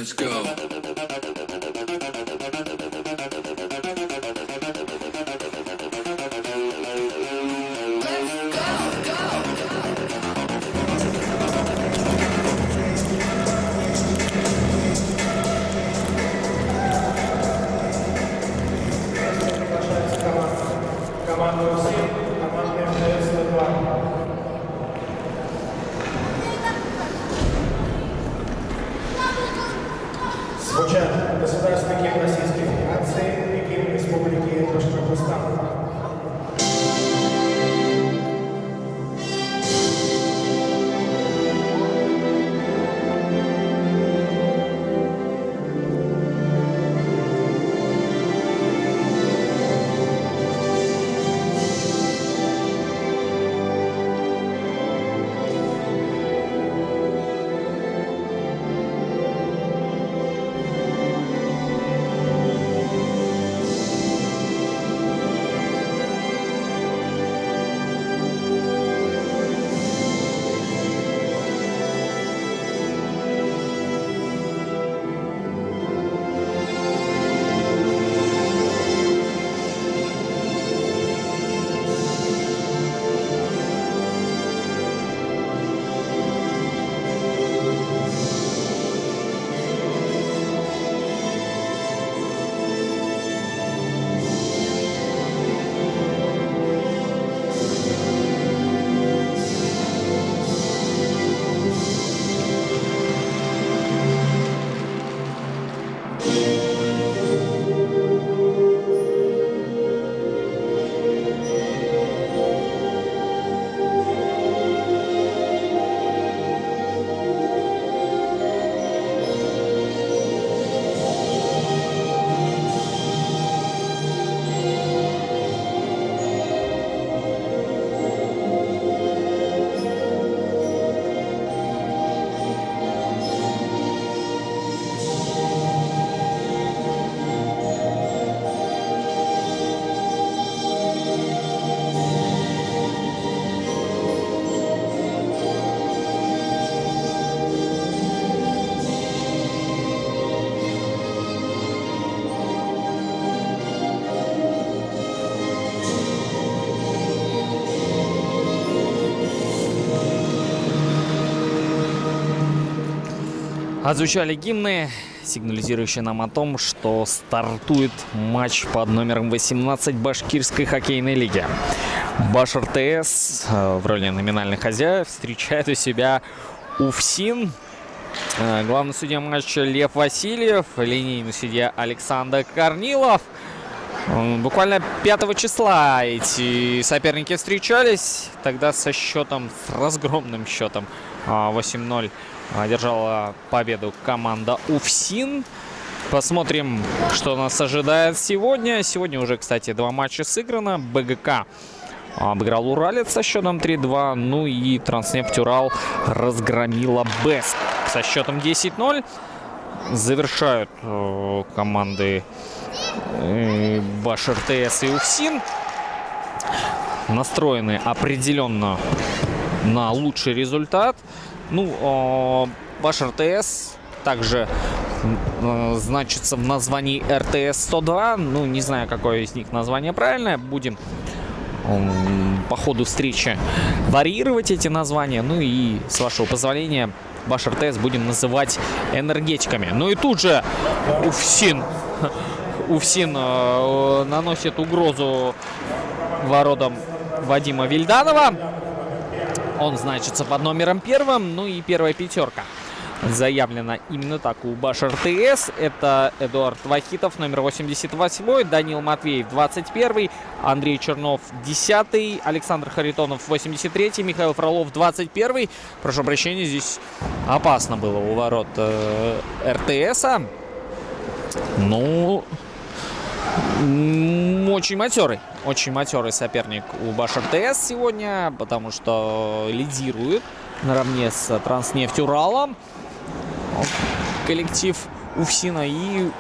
Let's go. Звучат государственный гимн Российской Федерации и гимн Республики Башкортостан. Отзвучали гимны, сигнализирующие нам о том, что стартует матч под номером 18 Башкирской хоккейной лиги. Баш-РТС в роли номинальных хозяев встречает у себя УФСИН. Главный судья матча Лев Васильев, линейный судья Александр Корнилов. Буквально 5 числа эти соперники встречались. Тогда с разгромным счетом 8-0 одержала победу команда УФСИН. Посмотрим, что нас ожидает сегодня. Сегодня уже, кстати, 2 матча сыграно. БГК обыграл Уралец со счетом 3-2. Ну и Транснефть Урал разгромила БЭСК со счетом 10-0. Завершают команды Баш-РТС и УФСИН. Настроены определенно на лучший результат. Ну, Баш-РТС также значится в названии РТС-102. Ну, не знаю, какое из них название правильное. Будем по ходу встречи варьировать эти названия. Ну и, с вашего позволения, Баш-РТС будем называть энергетиками. Ну и тут же УФСИН наносит угрозу воротам Вадима Вильданова. Он значится под номером 1. Ну и первая пятерка заявлена именно так у Баш-РТС. Это Эдуард Вахитов, номер 88, Данил Матвеев, 21, Андрей Чернов, 10, Александр Харитонов, 83, Михаил Фролов, 21. Прошу прощения, здесь опасно было у ворот РТСа. Ну, очень матерый соперник у Баш-РТС сегодня, потому что лидирует наравне с Транснефть Уралом коллектив УФСИНа. И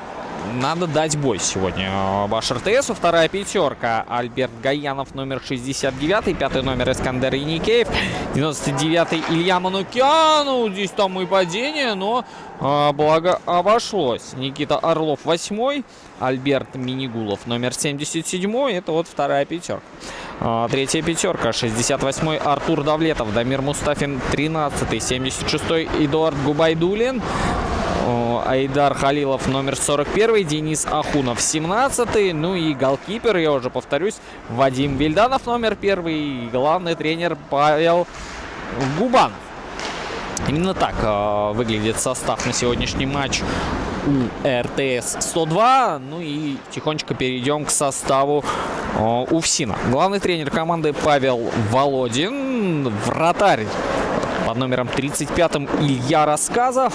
надо дать бой сегодня Башар ТСу. Вторая пятерка. Альберт Гаянов, номер 69. Пятый номер Искандер Яникеев. 99-й Илья Манукян. Здесь там и падение, но благо обошлось. Никита Орлов, 8-й. Альберт Минигулов, номер 77. Это вот вторая пятерка. Третья пятерка. 68-й Артур Давлетов. Дамир Мустафин, 13-й. 76-й Эдуард Губайдулин. Айдар Халилов, номер 41. Денис Ахунов, 17-й. Ну и голкипер, я уже повторюсь, Вадим Вильданов, номер 1. И главный тренер Павел Губанов. Именно так выглядит состав на сегодняшний матч у РТС-102. Ну и тихонечко перейдем к составу УФСИНа. Главный тренер команды Павел Володин. Вратарь под номером 35 Илья Рассказов.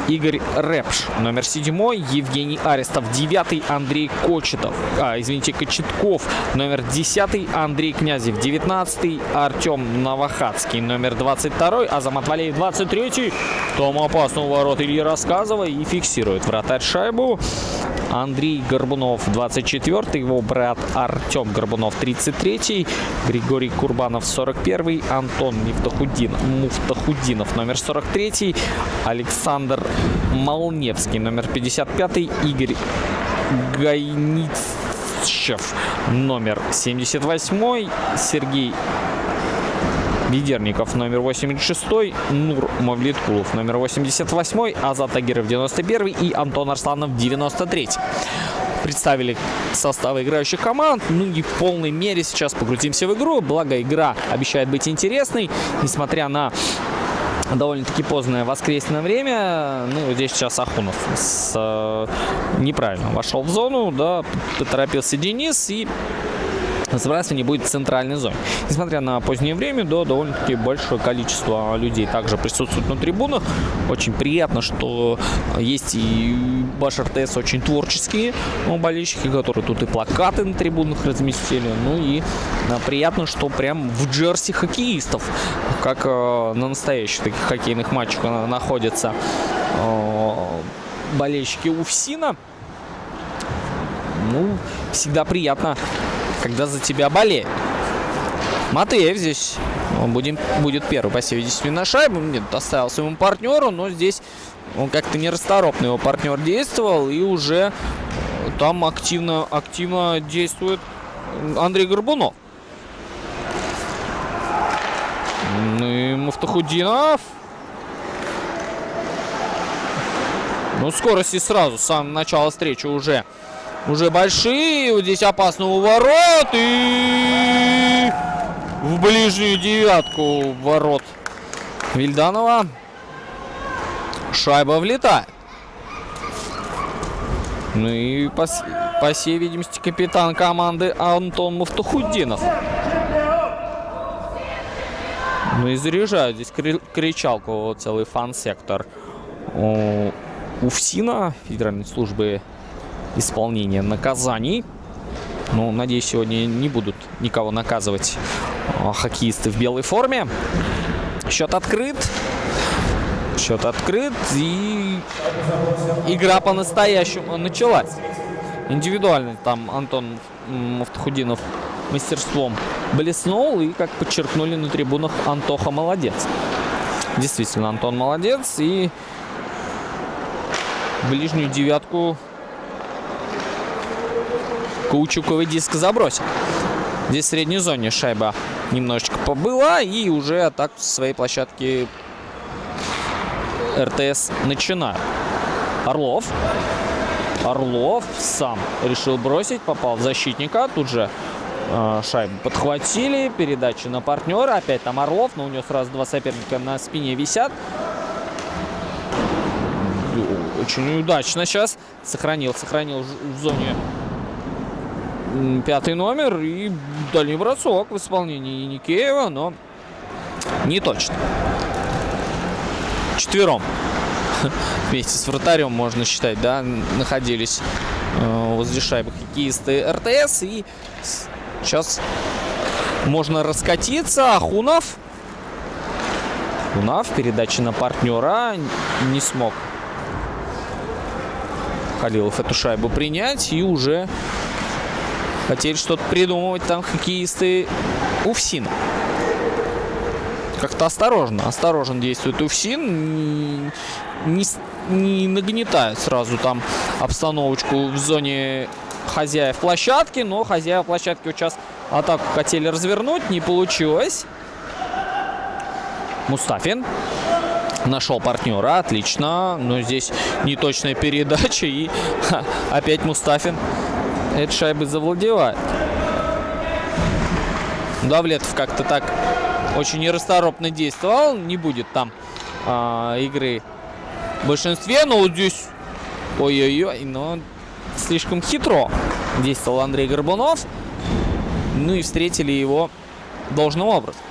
Игорь Рэпш, номер 7, Евгений Арестов, 9, Андрей Кочетков, номер 10, Андрей Князев, 19, Артем Новохадский, номер 22, Азамат Валеев, 23, там опасно у ворот Ильи Рассказова и фиксирует вратарь шайбу. Андрей Горбунов, 24, его брат Артем Горбунов, 33, Григорий Курбанов, 41, Антон Муфтахудинов, номер 43, Александр Молневский, номер 55, Игорь Гайницчев, номер 78, Сергей Ведерников, номер 86, Нур Мавлеткулов, номер 88, Азат Тагиров, 91 и Антон Арсланов, 93. Представили составы играющих команд. Ну и в полной мере сейчас погрузимся в игру. Благо, игра обещает быть интересной, несмотря на довольно-таки поздное воскресное время. Ну, здесь сейчас Ахунов неправильно вошел в зону, да, поторопился Денис, и забрасывание будет в центральной зоне. Несмотря на позднее время, да, довольно-таки большое количество людей также присутствует на трибунах. Очень приятно, что есть и Башар ТС очень творческие болельщики, которые тут и плакаты на трибунах разместили. Ну и приятно, что прям в джерси хоккеистов, как на настоящих таких хоккейных матчах находятся болельщики УФСИНа. Ну, всегда приятно, когда за тебя болеют. Матеев здесь будет первый, по всей видимости, на шайбу. Нет, оставил своему партнеру, но здесь он как-то нерасторопно, его партнер действовал, и уже там активно действует Андрей Горбунов. И Муфтахудинов. Ну, скорости сразу, с самого начала встречи уже большие. Вот здесь опасно у ворот. И в ближнюю девятку ворот Вильданова шайба влетает. Ну и по всей видимости капитан команды Антон Муфтахудинов. Ну и заряжают здесь кричалку целый фан-сектор УФСИНа, Федеральной службы исполнения наказаний. Ну, надеюсь, сегодня не будут никого наказывать хоккеисты в белой форме. Счет открыт. И игра по-настоящему началась. Индивидуально там Антон Муфтахудинов мастерством блеснул. И, как подчеркнули на трибунах, Антоха молодец. Действительно, Антон молодец. И ближнюю девятку каучуковый диск забросил. Здесь в средней зоне шайба немножечко побыла. И уже атаку со своей площадки РТС начинает. Орлов сам решил бросить. Попал в защитника. Тут же шайбу подхватили. Передача на партнера. Опять там Орлов. Но у него сразу два соперника на спине висят. Очень удачно сейчас. Сохранил в зоне пятый номер. И дальний бросок в исполнении Яникеева. Но не точно. Четвером вместе с вратарем, можно считать, да, находились возле шайбы хоккеисты РТС. И сейчас можно раскатиться. Ахунов. Передача на партнера. Не смог Халилов эту шайбу принять. И уже хотели что-то придумывать там хоккеисты Уфсина. Как-то осторожно действует Уфсин. Не нагнетают сразу там обстановочку в зоне хозяев площадки. Но хозяева площадки вот сейчас атаку хотели развернуть. Не получилось. Мустафин нашел партнера. Отлично. Но здесь неточная передача. И опять Мустафин этой шайбой завладевает. Давлетов как-то так очень нерасторопно действовал. Не будет там игры в большинстве. Но вот здесь... Ой-ой-ой. Но слишком хитро действовал Андрей Горбунов. Ну и встретили его должным образом.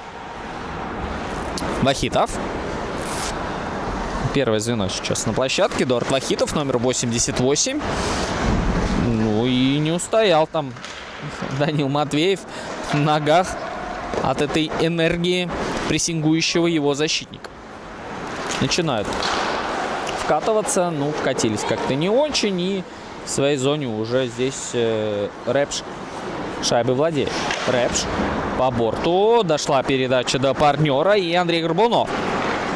Вахитов. Первое звено сейчас на площадке. Эдуард Вахитов, номер 88. Ну и не устоял там Данил Матвеев в ногах от этой энергии прессингующего его защитника. Начинают вкатываться. Ну, вкатились как-то не очень. И в своей зоне уже здесь Рэпш шайбой владеет. Рэпш по борту. Дошла передача до партнера. И Андрей Горбунов.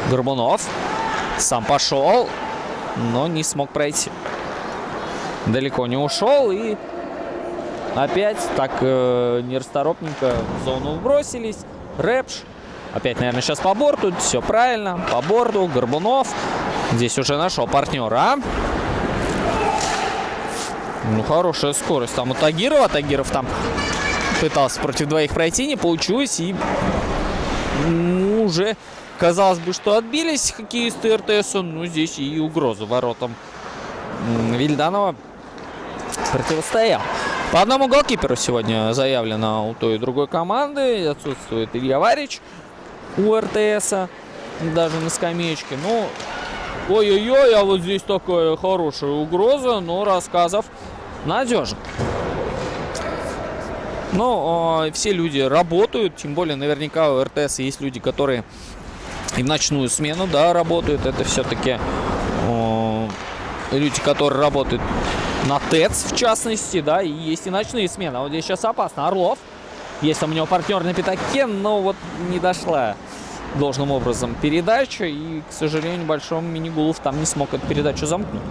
Горбунов сам пошел, но не смог пройти. Далеко не ушел. И опять так нерасторопненько в зону вбросились. Рэпш. Опять, наверное, сейчас по борту. Все правильно. По борту. Горбунов здесь уже нашел партнера. Ну, хорошая скорость там у Тагирова. Тагиров там пытался против двоих пройти. Не получилось. И уже казалось бы, что отбились хоккеисты РТС. Ну, здесь и угроза воротам Вильданова противостоял. По одному голкиперу сегодня заявлено у той и другой команды. Отсутствует Илья Варич у РТС. Даже на скамеечке. Ну, ой-ой-ой, а вот здесь такая хорошая угроза. Но Рассказов надежен. Ну, все люди работают. Тем более, наверняка у РТС есть люди, которые и в ночную смену, да, работают. Это все-таки люди, которые работают на ТЭЦ, в частности, да, и есть и ночные смены. А вот здесь сейчас опасно. Орлов. Есть там у него партнер на пятаке, но вот не дошла должным образом передача. И, к сожалению, Большой Минигулов там не смог эту передачу замкнуть.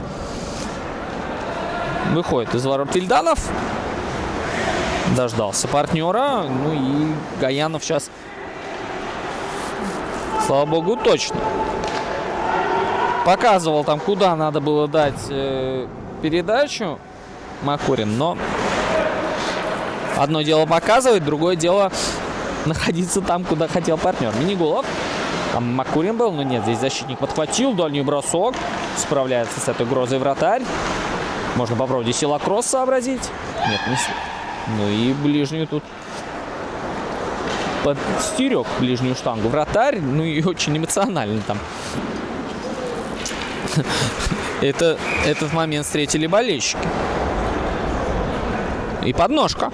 Выходит из ворот Вильданов. Дождался партнера. Ну и Гаянов сейчас, слава богу, точно показывал там, куда надо было дать передачу Макурин. Но одно дело показывать, другое дело находиться там, куда хотел партнер. Минигулов. Там Макурин был, но нет, здесь защитник подхватил. Дальний бросок. Справляется с этой угрозой вратарь. Можно попробовать силакросс сообразить. Нет, не сил. Ну и ближнюю тут подстерег ближнюю штангу вратарь. Ну и очень эмоционально там. Этот момент встретили болельщики. И подножка.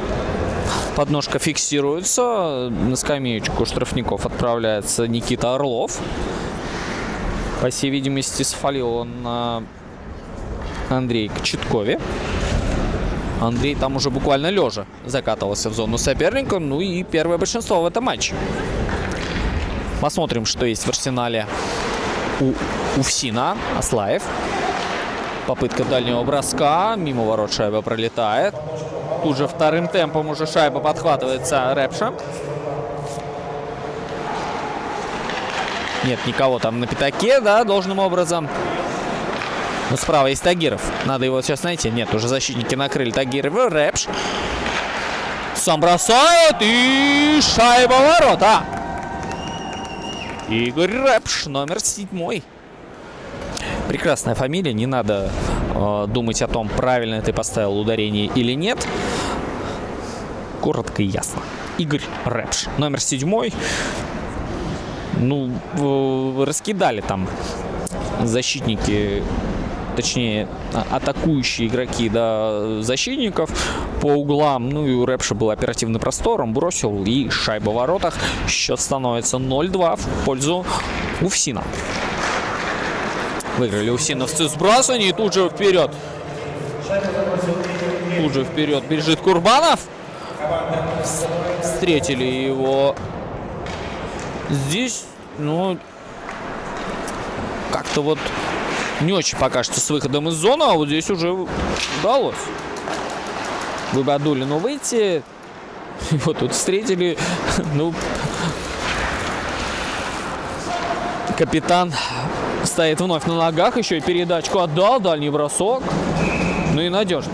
Подножка фиксируется. На скамеечку штрафников отправляется Никита Орлов. По всей видимости, свалил он на Андрея Кочеткове. Андрей там уже буквально лежа закатывался в зону соперника. Ну и первое большинство в этом матче. Посмотрим, что есть в арсенале у Уфсина. Аслаев. Попытка дальнего броска. Мимо ворот шайба пролетает. Тут же вторым темпом уже шайба подхватывается Рэпша. Нет никого там на пятаке, да, должным образом. Но справа есть Тагиров. Надо его сейчас найти. Нет, уже защитники накрыли Тагирова. Рэпш. Сам бросает. И шайба в ворота. Игорь Рэпш, номер 7. Прекрасная фамилия. Не надо думать о том, правильно ты поставил ударение или нет. Коротко и ясно. Игорь Рэпш, номер 7. Ну, раскидали там защитники, точнее, атакующие игроки, да, защитников по углам. Ну и у Рэпша был оперативный простор, он бросил, и шайба в воротах. Счет становится 0-2 в пользу Уфсина. Выиграли уфсиновцы сбрасывание, и тут же вперед Тут же вперед бежит Курбанов. Встретили его здесь, ну, как-то вот не очень пока что с выходом из зоны, а вот здесь уже удалось Губайдуллину выйти. Вот тут встретили, ну, капитан стоит вновь на ногах, еще и передачку отдал, дальний бросок. Ну и надежно.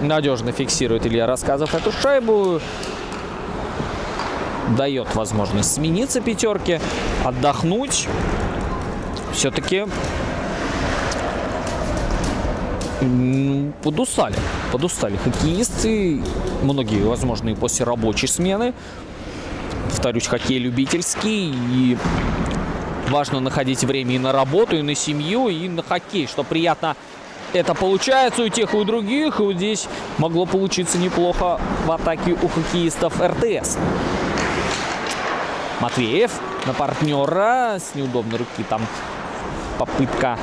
Надежно фиксирует Илья Рассказов эту шайбу. Дает возможность смениться пятерке, отдохнуть. Все-таки подустали хоккеисты. Многие, возможно, и после рабочей смены. Повторюсь, хоккей любительский. И важно находить время и на работу, и на семью, и на хоккей. Что приятно, это получается у тех и у других. И вот здесь могло получиться неплохо в атаке у хоккеистов РТС. Матвеев на партнера с неудобной руки. Там попытка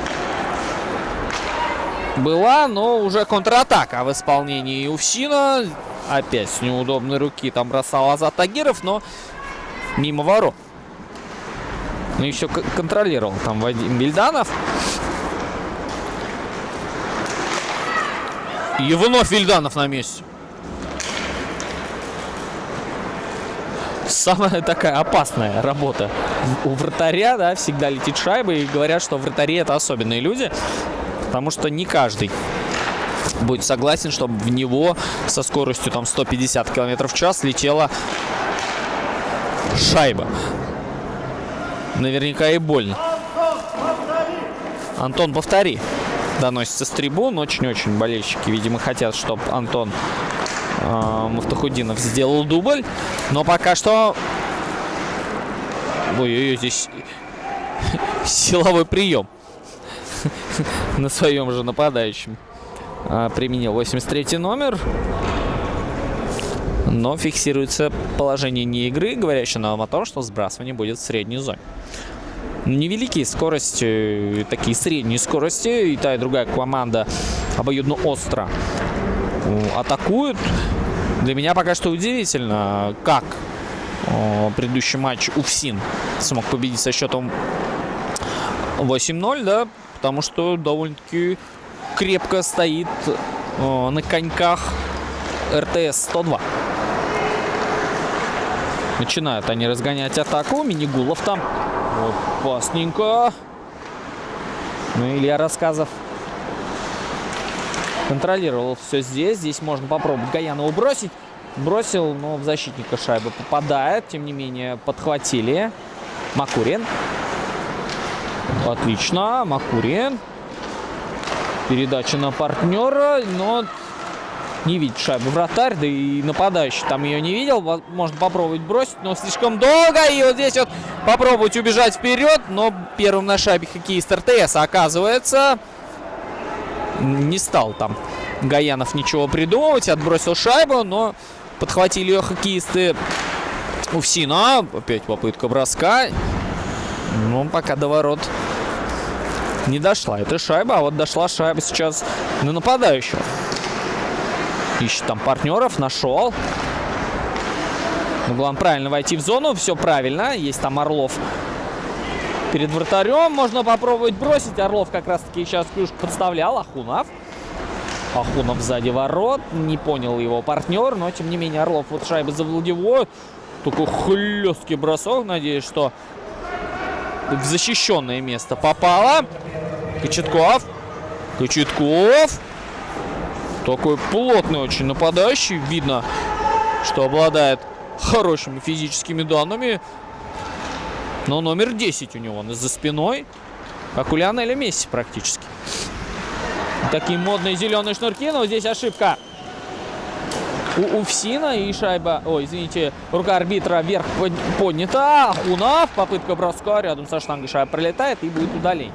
была, но уже контратака в исполнении Уфсина. Опять с неудобной руки там бросал Азат Тагиров, но мимо ворот. Ну и все контролировал там Вадим Вильданов. И вновь Вильданов на месте. Самая такая опасная работа у вратаря, да, всегда летит шайба. И говорят, что вратари — это особенные люди, потому что не каждый будет согласен, чтобы в него со скоростью там 150 км в час летела шайба. Наверняка и больно. Антон, повтори. Доносится с трибун. Очень-очень болельщики, видимо, хотят, чтобы Антон Муфтахуддинов сделал дубль. Но пока что... Ой-ой-ой, здесь силовой прием на своем же нападающем применил 83-й номер. Но фиксируется положение не игры, говорящее нам о том, что сбрасывание будет в средней зоне. Невеликие скорости, такие средние скорости. И та, и другая команда обоюдно остро атакуют. Для меня пока что удивительно, как предыдущий матч Уфсин смог победить со счетом 8-0, да, потому что довольно-таки крепко стоит на коньках РТС-102. Начинают они разгонять атаку. Минигулов там. Опасненько. Ну, Илья Рассказов контролировал все здесь. Здесь можно попробовать Гаянову бросить. Бросил, но в защитника шайба попадает. Тем не менее, подхватили. Макурин. Отлично. Макурин. Передача на партнера, но не видит шайбу вратарь, да и нападающий там ее не видел. Можно попробовать бросить, но слишком долго. И вот здесь вот попробовать убежать вперед, но первым на шайбе хоккеист РТС оказывается. Не стал там Гаянов ничего придумывать, отбросил шайбу, но подхватили ее хоккеисты Уфсина. Опять попытка броска. Но пока до ворот не дошла эта шайба, а вот дошла шайба сейчас на нападающего. Ищет там партнеров, нашел. Ну, главное правильно войти в зону, все правильно. Есть там Орлов перед вратарем. Можно попробовать бросить. Орлов как раз-таки сейчас клюшку подставлял. Ахунов сзади ворот. Не понял его партнер, но тем не менее Орлов вот шайбы завладевает. Такой хлесткий бросок. Надеюсь, что в защищенное место попало. Кочетков. Такой плотный очень нападающий. Видно, что обладает хорошими физическими данными. Но номер 10 у него за спиной. Как у Лионеля Месси практически. Такие модные зеленые шнурки. Но здесь ошибка у Уфсина. И шайба... Ой, извините, рука арбитра вверх поднята. Ахунов. Попытка броска. Рядом со штангой шайба пролетает и будет удаление.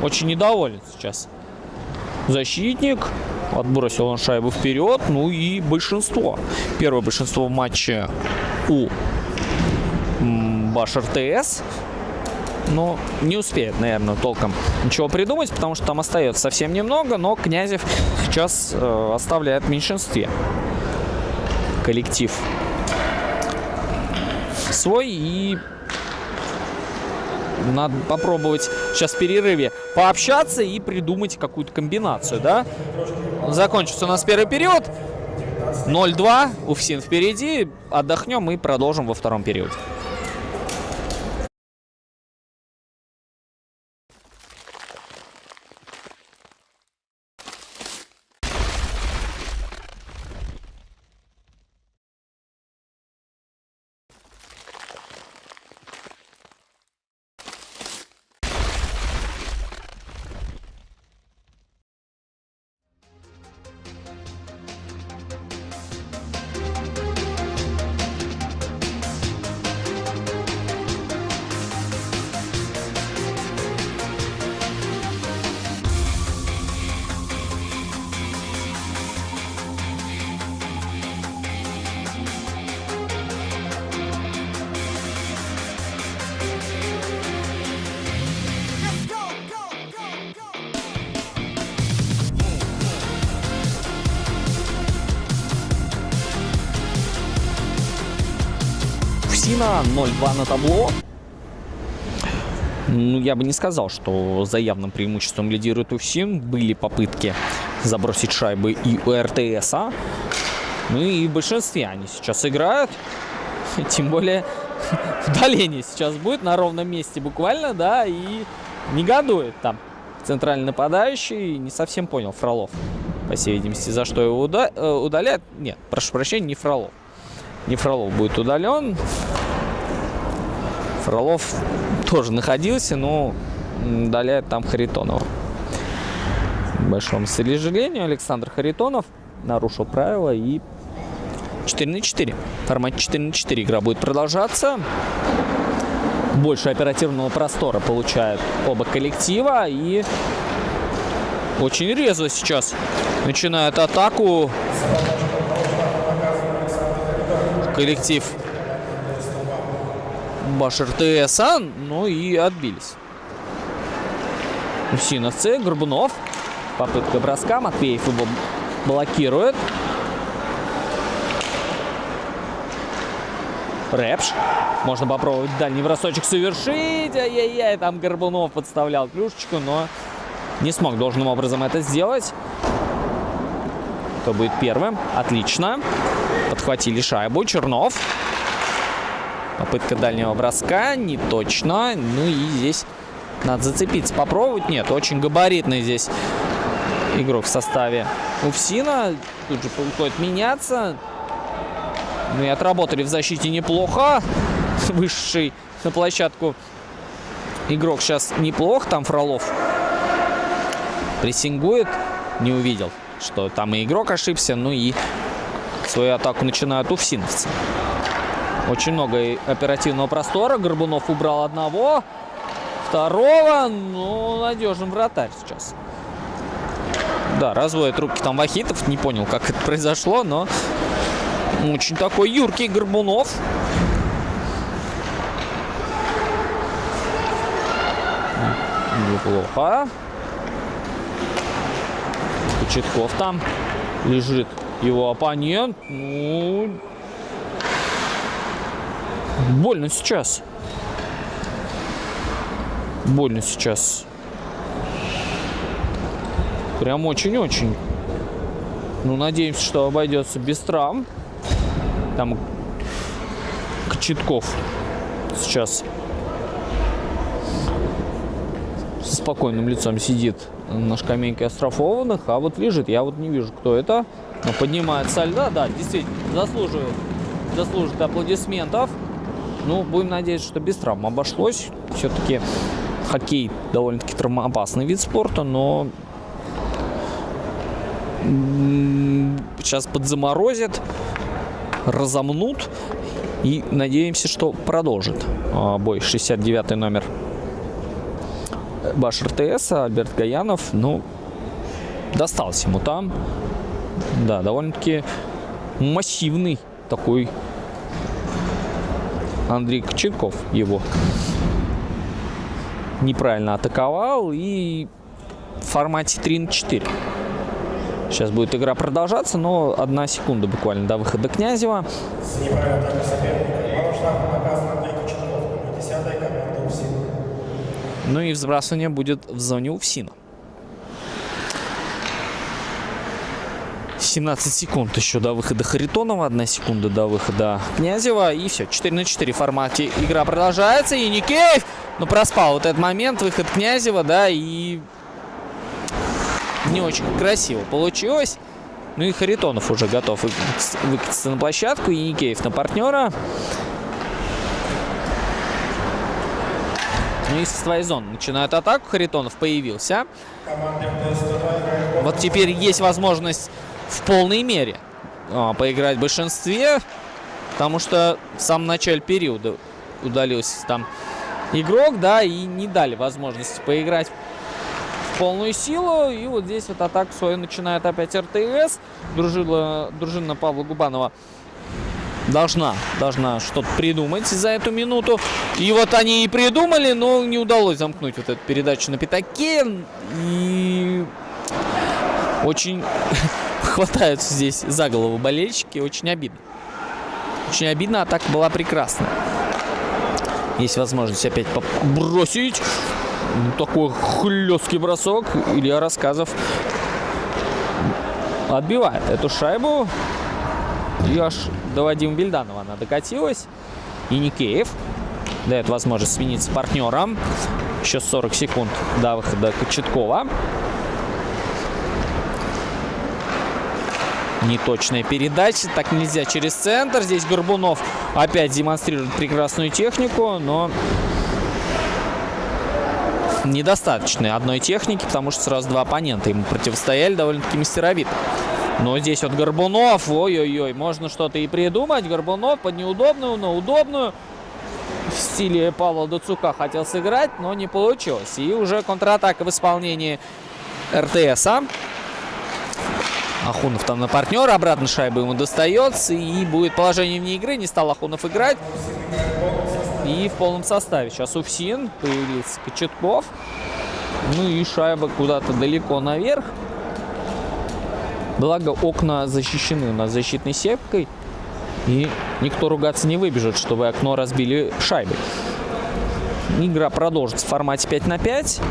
Очень недоволен сейчас защитник. Отбросил он шайбу вперед. Ну и большинство. Первое большинство в матче у Баш РТС. но не успеет, наверное, толком ничего придумать, потому что там остается совсем немного, но Князев сейчас оставляет в меньшинстве коллектив свой, и надо попробовать сейчас в перерыве пообщаться и придумать какую-то комбинацию, да? Закончится у нас первый период. 0-2. Уфсин впереди. Отдохнем и продолжим во втором периоде. Уфсина 0-2 на табло. Ну, я бы не сказал, что за явным преимуществом лидирует Уфсин. Были попытки забросить шайбы и у РТСа. Ну и в большинстве они сейчас играют. Тем более удаление сейчас будет на ровном месте буквально, да, и негодует там центральный нападающий. Не совсем понял Фролов, по всей видимости, за что его удаляют. Нет, прошу прощения, не Фролов. Не Фролов будет удален. Фролов тоже находился, но удаляет там Харитонова. К большому сожалению, Александр Харитонов нарушил правила, и 4-4. В формате 4-4 игра будет продолжаться. Больше оперативного простора получают оба коллектива, и очень резво сейчас начинает атаку коллектив БашРТСа, ну и отбились. Уфсиновцы, Горбунов. Попытка броска, Матвеев его блокирует. Рэпш. Можно попробовать дальний бросочек совершить. Ай-яй-яй, там Горбунов подставлял клюшечку, но не смог должным образом это сделать. Кто будет первым? Отлично. Подхватили шайбу. Чернов. Попытка дальнего броска. Не точно. Ну и здесь надо зацепиться, попробовать. Нет, очень габаритный здесь игрок в составе Уфсина. Тут же приходит меняться. Ну и отработали в защите неплохо. Вышедший на площадку игрок сейчас неплох. Там Фролов прессингует. Не увидел, что там и игрок ошибся. Ну и свою атаку начинают уфсиновцы. Очень много оперативного простора. Горбунов убрал одного. Второго. Ну, надежен вратарь сейчас. Да, разводит руки там Вахитов. Не понял, как это произошло, но очень такой юркий Горбунов. Неплохо. Кочетков там лежит его оппонент. Ну, больно сейчас. Больно сейчас. Прям очень-очень. Ну, надеемся, что обойдется без травм. Там Кочетков сейчас со спокойным лицом сидит на скамейке оштрафованных, а вот лежит. Я вот не вижу, кто это. Но поднимает со льда. Да, действительно, заслуживает аплодисментов. Ну, будем надеяться, что без травм обошлось. Все-таки хоккей довольно-таки травмоопасный вид спорта, но сейчас подзаморозят, разомнут, и надеемся, что продолжит бой 69-й номер БашРТСа Альберт Гаянов. Ну, досталось ему там. Да, довольно-таки массивный такой Андрей Кочетков его неправильно атаковал. И в формате 3-4. Сейчас будет игра продолжаться, но 1 секунда буквально до выхода Князева. С неправильной атакой соперника. Два штрафа наказан Андрей Кочетков, номер 10-я команда УФСИН. Ну и взбрасывание будет в зоне УФСИНа. 17 секунд еще до выхода Харитонова, 1 секунда до выхода Князева. И все, 4-4 в формате игра продолжается. И Никеев, ну, проспал вот этот момент, выход Князева, да, и не очень красиво получилось. Ну и Харитонов уже готов выкатиться на площадку. И Никеев на партнера. Ну и со своей зоны начинают атаку. Харитонов появился. Вот теперь есть возможность в полной мере поиграть в большинстве, потому что в самом начале периода удалился там игрок, да, и не дали возможности поиграть в полную силу. И вот здесь вот атаку свою начинает опять РТС. Дружина Павла Губанова должна что-то придумать за эту минуту. И вот они и придумали, но не удалось замкнуть вот эту передачу на пятаке. И очень хватаются здесь за голову болельщики. Очень обидно. Очень обидно. Атака была прекрасная. Есть возможность опять бросить. Такой хлесткий бросок. Илья Рассказов отбивает эту шайбу. И аж до Вадима Бельданова она докатилась. И Никеев дает возможность смениться партнером. Еще 40 секунд до выхода Кочеткова. Неточная передача. Так нельзя через центр. Здесь Горбунов опять демонстрирует прекрасную технику, но недостаточно одной техники, потому что сразу два оппонента ему противостояли довольно-таки мастеровито. Но здесь вот Горбунов, ой-ой-ой, можно что-то и придумать. Горбунов под неудобную, на удобную. В стиле Павла Дацука хотел сыграть, но не получилось. И уже контратака в исполнении РТСа. Ахунов там на партнера, обратно шайба ему достается. И будет положение вне игры, не стал Ахунов играть. И в полном составе сейчас УФСИН, появился Кочетков. Ну и шайба куда-то далеко наверх. Благо окна защищены у нас защитной сеткой. И никто ругаться не выбежит, чтобы окно разбили шайбой. Игра продолжится в формате 5-5.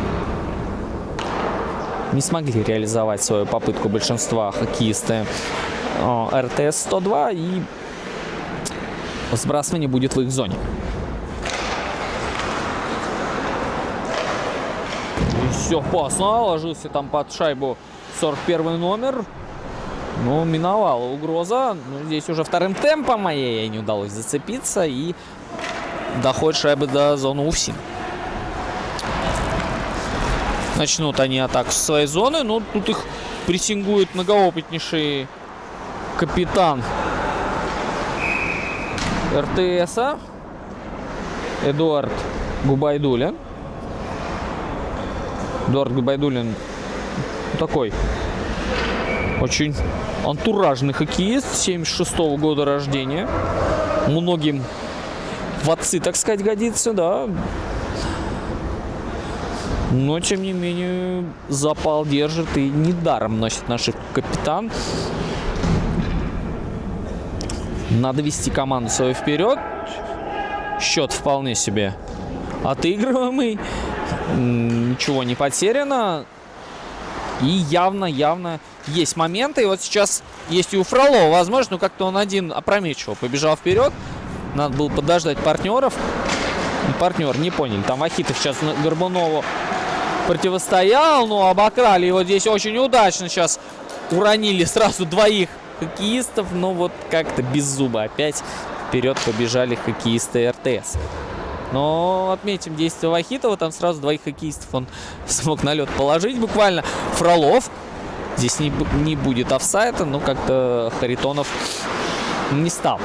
Не смогли реализовать свою попытку большинства хоккеисты РТС-102. И сбрасывание будет в их зоне. И все опасно. Ложился там под шайбу 41 номер. Ну, миновала угроза. Ну, здесь уже вторым темпом ей не удалось зацепиться. И доходит шайба до зоны УФСИН. Начнут они атаку со своей зоны. Ну, тут их прессингует многоопытнейший капитан РТСа Эдуард Губайдуллин. Эдуард Губайдуллин такой очень антуражный хоккеист, 76-го года рождения. Многим в отцы, так сказать, годится, да. Но, тем не менее, запал держит и недаром носит наш капитан. Надо вести команду свою вперед. Счет вполне себе отыгрываемый. Ничего не потеряно. И явно есть моменты. И вот сейчас есть и у Фролова возможность, но как-то он один опрометчиво побежал вперед. Надо было подождать партнеров. Партнер не поняли. Там Вахитов сейчас Горбунову противостоял, но обокрали его здесь очень удачно. Сейчас уронили сразу двоих хоккеистов, но вот как-то без зуба опять вперед побежали хоккеисты РТС. Но отметим действие Вахитова, там сразу двоих хоккеистов он смог на лед положить буквально. Фролов, здесь не будет офсайда, но как-то Харитонов не стал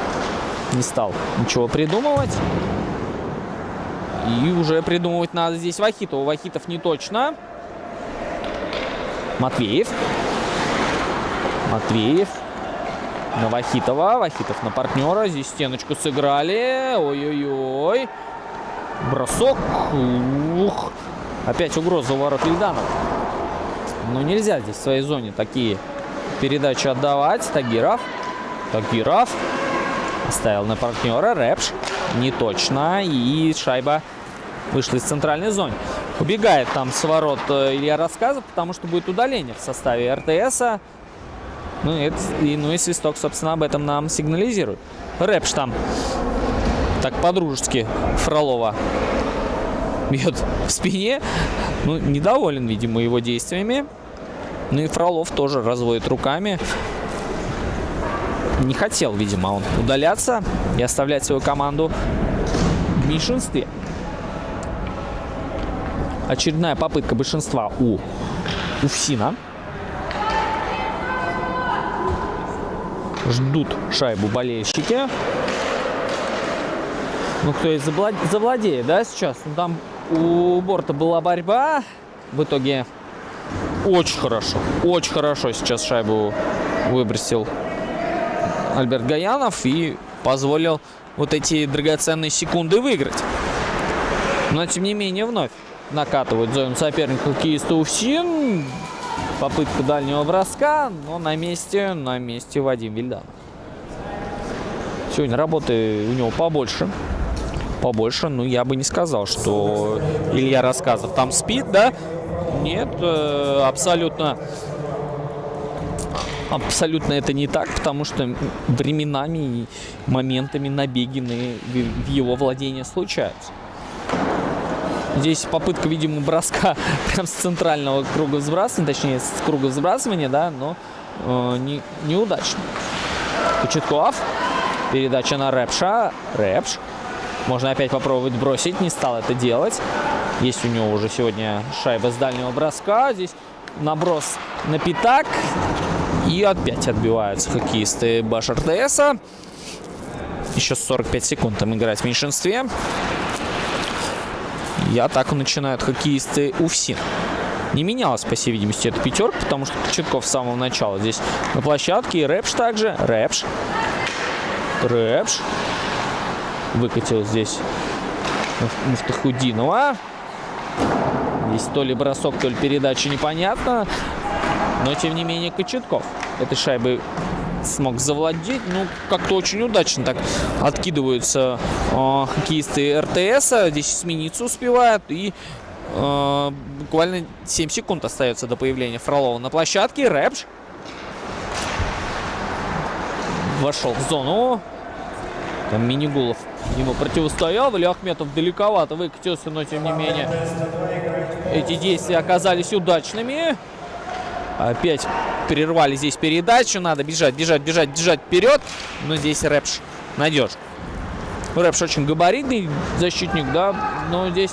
ничего придумывать. И уже придумывать надо здесь Вахитову. Вахитов не точно. Матвеев на Вахитова. Вахитов на партнера. Здесь стеночку сыграли. Ой-ой-ой. Бросок. Ух. Опять угроза у ворот Ильданов. Но нельзя здесь в своей зоне такие передачи отдавать. Тагиров. Оставил на партнера. Рэпш. Не точно. И шайба вышла из центральной зоны. Убегает там с ворот Илья Рассказов, потому что будет удаление в составе РТСа. Ну и свисток, собственно, об этом нам сигнализирует. Рэпш там так по-дружески Фролова бьет в спине. Ну, недоволен, видимо, его действиями. Ну и Фролов тоже разводит руками. Не хотел, видимо, он удаляться и оставлять свою команду в меньшинстве. Очередная попытка большинства у УФСИНа. Ждут шайбу болельщики. Ну, кто и завладеет, да, сейчас? Ну, там у борта была борьба. В итоге очень хорошо сейчас шайбу выбросил Альберт Гаянов и позволил вот эти драгоценные секунды выиграть. Но, тем не менее, вновь накатывают в зону соперника хоккеиста УФСИН. Попытка дальнего броска, но на месте Вадим Вильданов. Сегодня работы у него побольше, но я бы не сказал, что Илья Рассказов там спит, да? Нет, абсолютно это не так, потому что временами и моментами набеги в его владении случаются. Здесь попытка, видимо, броска прям с центрального круга взбрасывания, точнее, с круга взбрасывания, да, но неудачно. Кочетков. Передача на Рэпша. Рэпш. Можно опять попробовать бросить, не стал это делать. Есть у него уже сегодня шайба с дальнего броска. Здесь наброс на пятак. И опять отбиваются хоккеисты Баш РТСа. Еще 45 секунд там играть в меньшинстве. И атаку начинают хоккеисты УФСИН. Не менялась, по всей видимости, эта пятерка, потому что Кочетков с самого начала здесь на площадке. И Рэпш также. Рэпш. Выкатил здесь Муфтахудинова. Здесь то ли бросок, то ли передача, непонятно. Но, тем не менее, Кочетков этой шайбой смог завладеть. Ну, как-то очень удачно так откидываются хоккеисты РТСа. Здесь смениться успевают. И буквально 7 секунд остается до появления Фролова на площадке. Рэпш вошел в зону. Там Минигулов ему противостоял. Вали Ахметов далековато выкатился, но тем не менее эти действия оказались удачными. Опять прервали здесь передачу. Надо бежать вперед. Но здесь Рэпш надежен. Рэпш очень габаритный защитник, да. Но здесь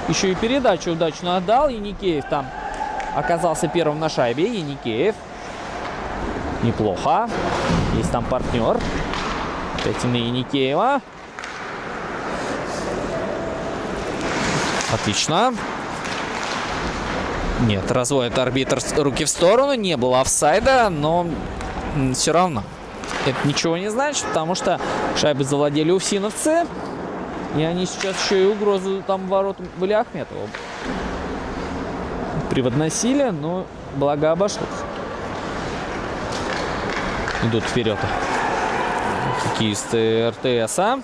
еще и передачу удачно отдал. Еникеев там оказался первым на шайбе. Еникеев. Неплохо. Есть там партнер. Опять на Еникеева. Отлично. Нет, разводит арбитр руки в сторону. Не было офсайда, но все равно это ничего не значит, потому что шайбы завладели уфсиновцы. И они сейчас еще и угрозу там ворот были Ахметова преподносили, но благо обошлось. Идут вперед хоккеисты РТСа.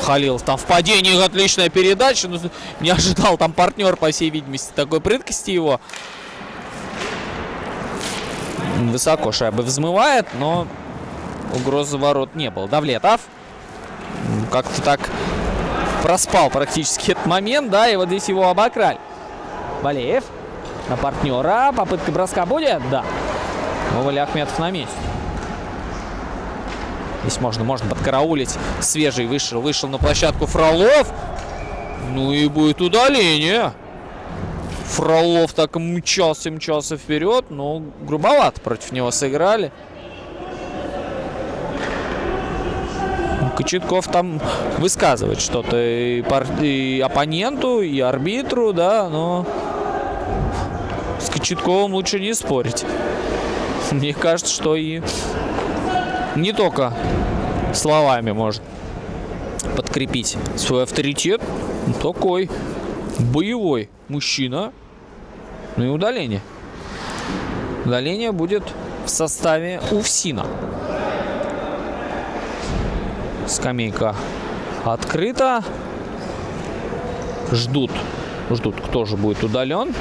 Халилов там в падении, отличная передача. Но не ожидал там партнер, по всей видимости, такой прыткости его. Высоко шайба взмывает, но угрозы ворот не было. Давлетов как-то так проспал практически этот момент, да, и вот здесь его обокрали. Валеев на партнера. Попытка броска будет? Да. Но Вали Ахметов на месте. Здесь можно подкараулить. Свежий вышел на площадку Фролов. Ну и будет удаление. Фролов так мчался вперед, но грубовато против него сыграли. Кочетков там высказывает что-то и оппоненту, и арбитру, да, но с Кочетковым лучше не спорить. Мне кажется, что и не только словами может подкрепить свой авторитет. Такой боевой мужчина. Ну и удаление. Удаление будет в составе УФСИНа. Скамейка открыта. Ждут, кто же будет удален.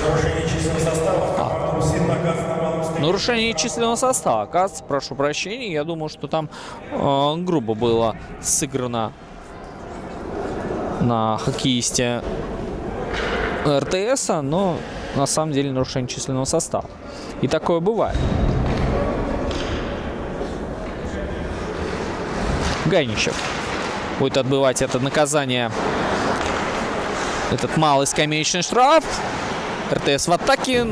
Нарушение численного состава. Команда УФСИН наказана баллом скамейки. Нарушение численного состава. Оказывается, прошу прощения, я думал, что там грубо было сыграно на хоккеисте РТС, но на самом деле нарушение численного состава. И такое бывает. Гайничев будет отбывать это наказание. Этот малый скамеечный штраф. РТС в атаке.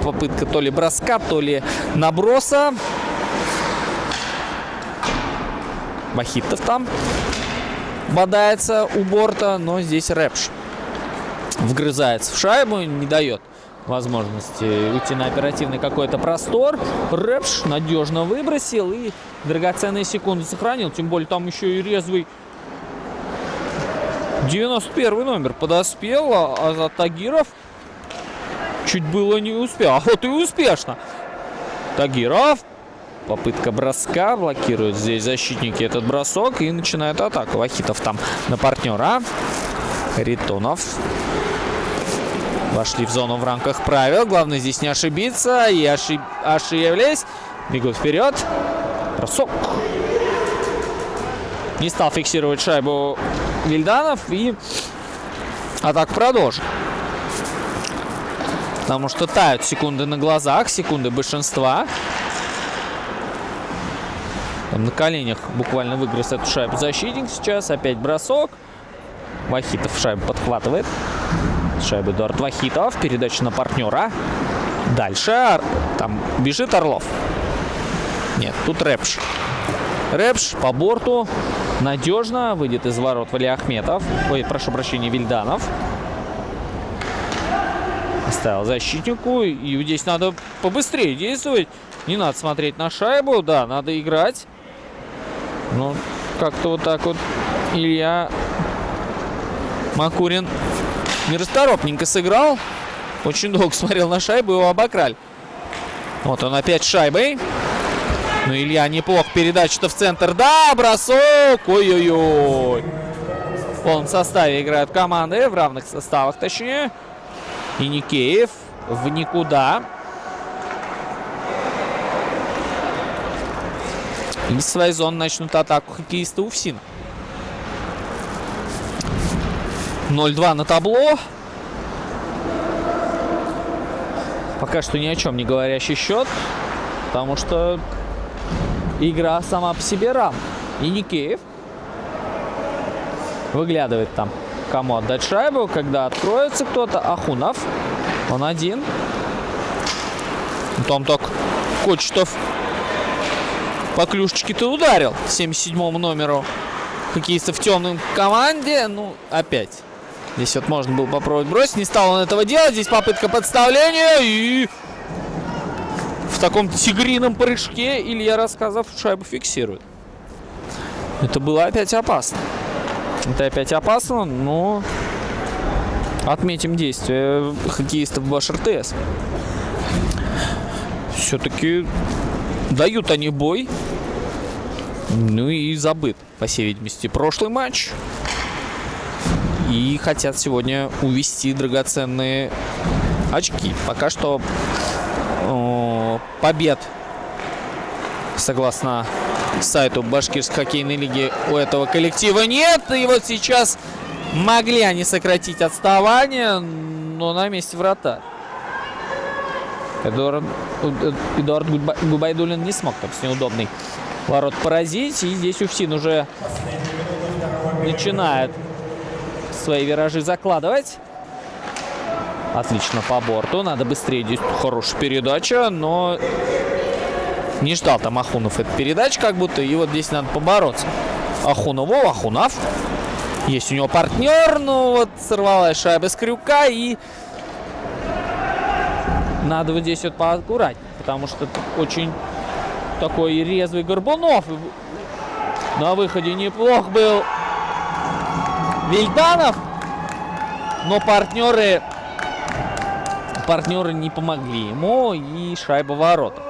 Попытка то ли броска, то ли наброса. Вахитов там бодается у борта, но здесь Рэпш вгрызается в шайбу, не дает возможности уйти на оперативный какой-то простор. Рэпш надежно выбросил и драгоценные секунды сохранил. Тем более там еще и резвый 91 номер подоспел, а Тагиров чуть было не успел. А вот и успешно. Тагиров. Попытка броска. Блокируют здесь защитники этот бросок. И начинает атаку. Вахитов там на партнера. Харитонов. Вошли в зону в рамках правил. Главное здесь не ошибиться. И ошиблись. Бегут вперед. Бросок. Не стал фиксировать шайбу Вильданов. И атаку продолжит. Потому что тают секунды на глазах. Секунды большинства. Там на коленях буквально выгрыз эту шайбу защитник сейчас. Опять бросок. Вахитов шайбу подхватывает. Шайбу Эдуард Вахитов. Передача на партнера. Дальше там бежит Орлов. Нет, тут Рэпш. Рэпш по борту. Надежно. Выйдет из ворот Валиахметов. Ой, прошу прощения, Вильданов. Оставил защитнику. И здесь надо побыстрее действовать. Не надо смотреть на шайбу. Да, надо играть. Ну, как-то вот так вот Илья Макурин нерасторопненько сыграл. Очень долго смотрел на шайбу, его обокрали. Вот он опять с шайбой. Но Илья неплох. Передача-то в центр. Да, бросок. Ой-ой-ой. В полном составе играют команды. В равных составах, точнее. И Никеев в никуда. Из своей зоны начнут атаку хоккеисты УФСИНа. 0-2 на табло. Пока что ни о чем не говорящий счет. Потому что игра сама по себе равна. И Никеев выглядывает там, кому отдать шайбу. Когда откроется кто-то. Ахунов. Он один. Там так Кочетов по клюшечке-то ударил 77-му номеру хоккеистов в темной команде. Ну, опять. Здесь вот можно было попробовать бросить. Не стал он этого делать. Здесь попытка подставления. И в таком тигрином прыжке Илья Рассказов шайбу фиксирует. Это было опять опасно. Это опять опасно, но отметим действия хоккеистов БашРТС. Все-таки дают они бой. Ну и забыт, по всей видимости, прошлый матч. И хотят сегодня увести драгоценные очки. Пока что побед, согласно сайту Башкирской хоккейной лиги, у этого коллектива нет. И вот сейчас могли они сократить отставание, но на месте вратарь. Эдуард Губайдуллин не смог там с неудобной ворот поразить. И здесь УФСИН уже начинает свои виражи закладывать. Отлично по борту. Надо быстрее. Здесь хорошая передача, но не ждал там Ахунов эту передачу как будто. И вот здесь надо побороться. Ахунов. Есть у него партнер. Ну вот сорвалась шайба с крюка. И надо вот здесь вот поаккуратнее. Потому что очень такой резвый Горбунов. На выходе неплох был Вильданов, но партнеры не помогли ему, и шайба в ворота.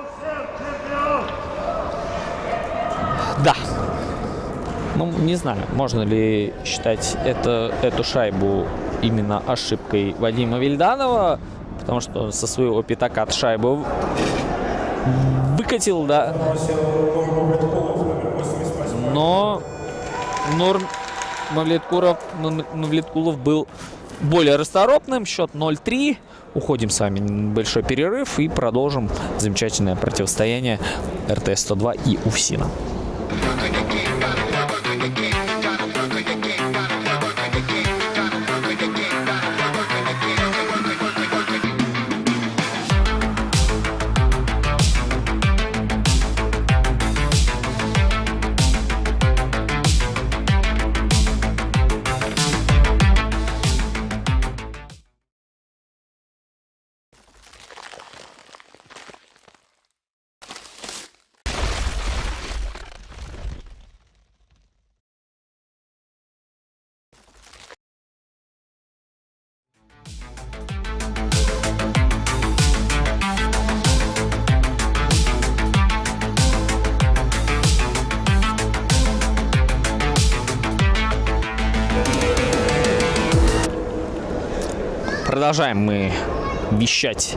Да. Ну, не знаю, можно ли считать эту шайбу именно ошибкой Вадима Вильданова, потому что со своего пятака шайбу выкатил, да. Но Нурм Мавлеткулов был более расторопным. Счет 0-3. Уходим с вами на большой перерыв и продолжим замечательное противостояние РТС-102 и УФСИНа. Продолжаем мы вещать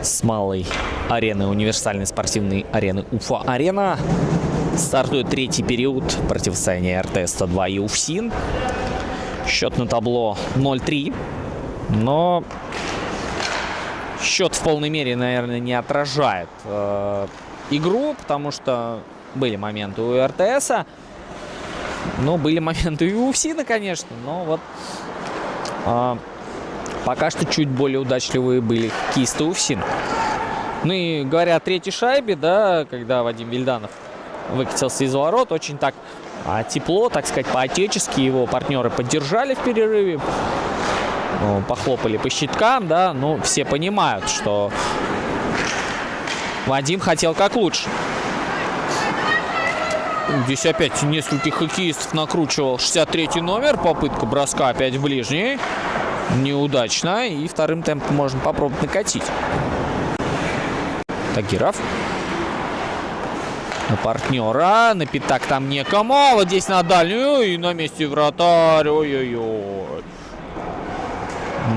с малой арены, универсальной спортивной арены Уфа-Арена. Стартует третий период противостояния РТС-102 и УФСИН. Счет на табло 0-3. Но счет в полной мере, наверное, не отражает игру, потому что были моменты у РТСа, но были моменты и у УФСИНа, конечно. Но вот пока что чуть более удачливые были хоккеисты УФСИН. Ну и говоря о третьей шайбе, да, когда Вадим Вильданов выкатился из ворот, очень так тепло, так сказать, по-отечески его партнеры поддержали в перерыве, похлопали по щиткам, да, но все понимают, что Вадим хотел как лучше. Здесь опять нескольких хоккеистов накручивал 63-й номер, попытка броска опять в ближний. Неудачно. И вторым темпом можно попробовать накатить. Тагиров. На партнера. На пятак там некому. А вот здесь на дальнюю. И на месте вратарь. Ой-ой-ой.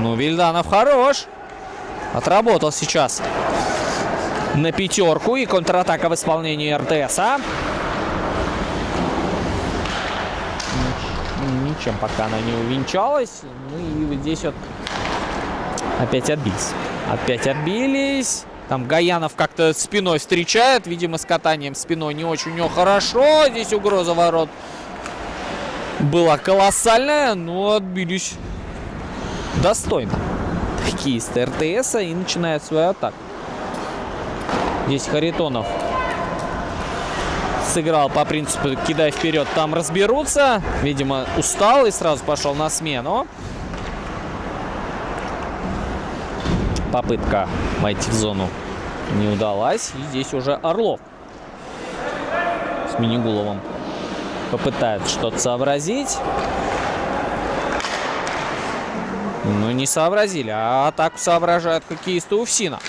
Ну, Вильданов хорош. Отработал сейчас на пятерку. И контратака в исполнении РТСа. Ничем пока она не увенчалась. Ну и вот здесь вот опять отбились. Опять отбились. Там Гаянов как-то спиной встречает. Видимо, с катанием спиной не очень у него хорошо. Здесь угроза ворот была колоссальная, но отбились достойно хоккеисты РТСа и начинают свою атаку. Здесь Харитонов сыграл по принципу «кидай вперед, там разберутся». Видимо, устал и сразу пошел на смену. Попытка войти в зону не удалась. И здесь уже Орлов с Минигуловым попытается что-то сообразить. Но не сообразили. А атаку соображают хоккеисты УФСИНа.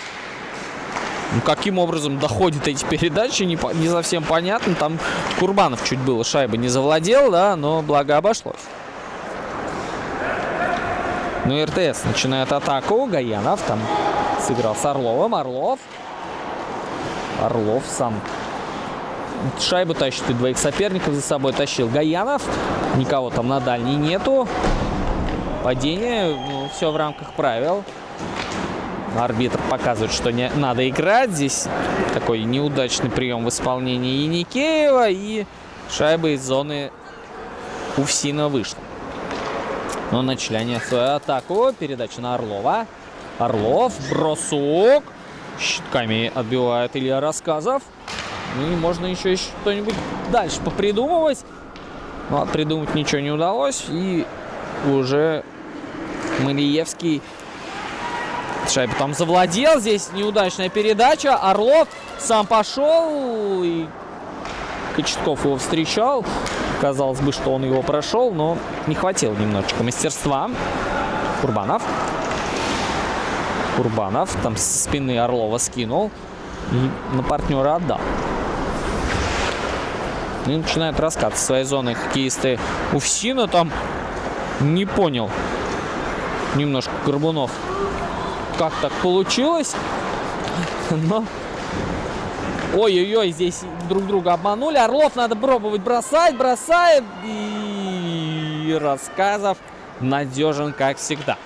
Ну, каким образом доходят эти передачи, не совсем понятно. Там Курбанов чуть было шайбы не завладел, да, но благо обошлось. Ну, РТС начинает атаку. Гаянов там сыграл с Орловым. Орлов сам шайбу тащит и двоих соперников за собой тащил. Гаянов. Никого там на дальней нету. Падение. Ну, все в рамках правил. Арбитр показывает, что не надо играть. Здесь такой неудачный прием в исполнении Яникеева. И шайба из зоны УФСИНа вышла. Но начали они свою атаку. Передача на Орлова. Орлов. Бросок. Щитками отбивает Илья Рассказов. Ну и можно еще что-нибудь дальше попридумывать. Но придумать ничего не удалось. И уже Малиевский шайбу там завладел. Здесь неудачная передача. Орлов сам пошел. И Кочетков его встречал. Казалось бы, что он его прошел, но не хватило немножечко мастерства. Курбанов там со спины Орлова скинул и на партнера отдал. И начинают раскатываться в своей зоны хоккеисты Уфсина. Там не понял немножко Горбунов, как так получилось. Но ой-ой-ой, здесь друг друга обманули. Орлов надо пробовать бросать. Бросает. И Рассказов надежен, как всегда.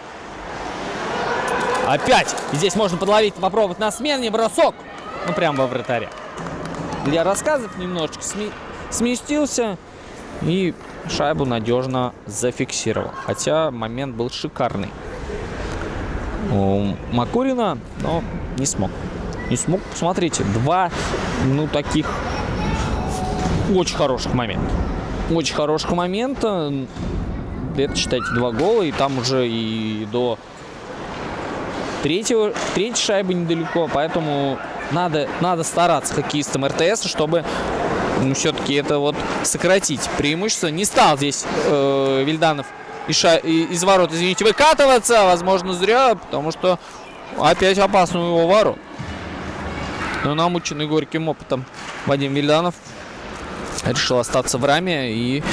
Опять. Здесь можно подловить, попробовать на смене. Бросок. Ну, прям во вратаря. Для Рассказов немножечко сместился. И шайбу надежно зафиксировал. Хотя момент был шикарный у Макурина, но не смог. Смотрите, два, таких очень хороших момента. Очень хороших момента. Это, считайте, 2 гола. И там уже и до третьей шайбы недалеко. Поэтому надо стараться хоккеистам РТС, чтобы все-таки это вот сократить преимущество. Не стал здесь Вильданов из ворот, извините, выкатываться. Возможно, зря, потому что опять опасно у его ворот. Но намученный горьким опытом Вадим Вильданов решил остаться в раме. И